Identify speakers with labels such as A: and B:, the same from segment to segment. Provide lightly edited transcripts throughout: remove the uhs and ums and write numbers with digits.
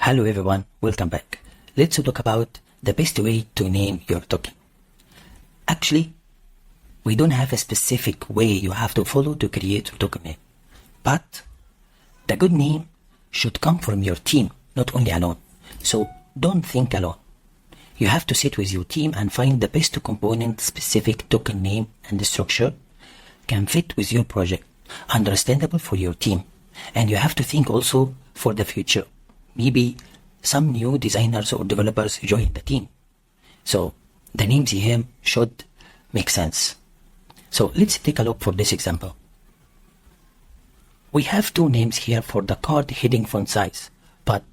A: Hello everyone, welcome back. Let's talk about the best way to name your token. Actually, we don't have a specific way you have to follow to create your token name. But the good name should come from your team, not only alone. So don't think alone. You have to sit with your team and find the best component specific token name and structure can fit with your project, understandable for your team. And you have to think also for the future. Maybe some new designers or developers join the team. So the names here should make sense. So let's take a look for this example. We have two names here for the card heading font size, but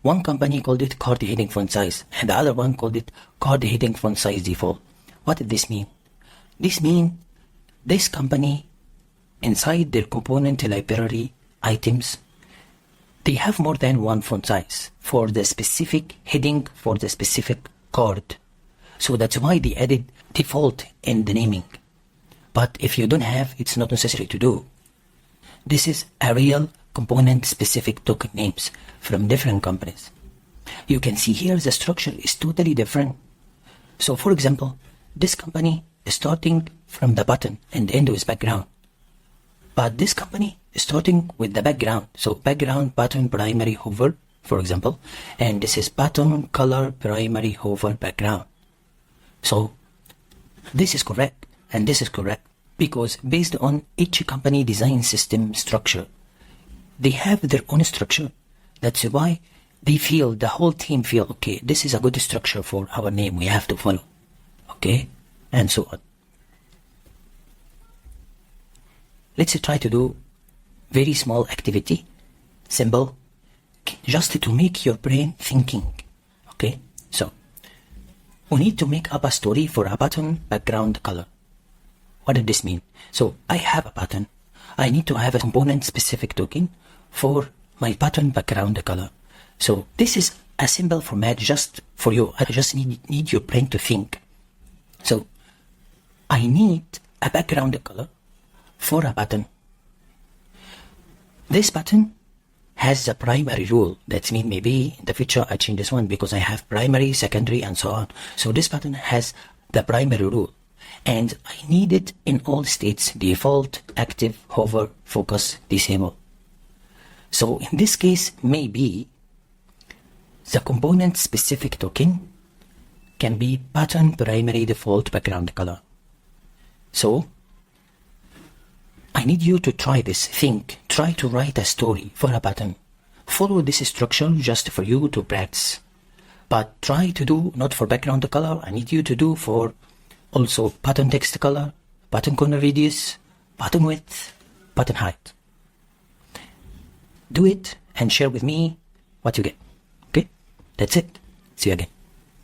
A: one company called it card heading font size and the other one called it card heading font size default. What did this mean? This means this company inside their component library items, they have more than one font size for the specific heading for the specific card. So that's why they added default in the naming. But if you don't have, it's not necessary to do. This is a real component specific token names from different companies. You can see here the structure is totally different. So for example, this company is starting from the button and end with background. But this company is starting with the background. So background, button, primary, hover, for example. And this is button, color, primary, hover, background. So this is correct and this is correct because based on each company design system structure, they have their own structure. That's why they feel, the whole team feel, okay, this is a good structure for our name we have to follow. Okay, and so on. Let's try to do very small activity, simple, just to make your brain thinking. Okay, so we need to make up a story for a button background color. What does this mean? So I have a button. I need to have a component specific token for my button background color. So this is a simple format just for you. I just need your brain to think. So I need a background color for a button. This button has the primary rule. That means maybe in the future I change this one because I have primary, secondary and so on. So this button has the primary rule and I need it in all states: default, active, hover, focus, disable. So in this case, maybe the component specific token can be button primary default background color. So I need you to try this. Try to write a story for a button. Follow this structure just for you to practice. But try to do not for background color. I need you to do for also button text color, button corner radius, button width, button height. Do it and share with me what you get. Okay? That's it. See you again.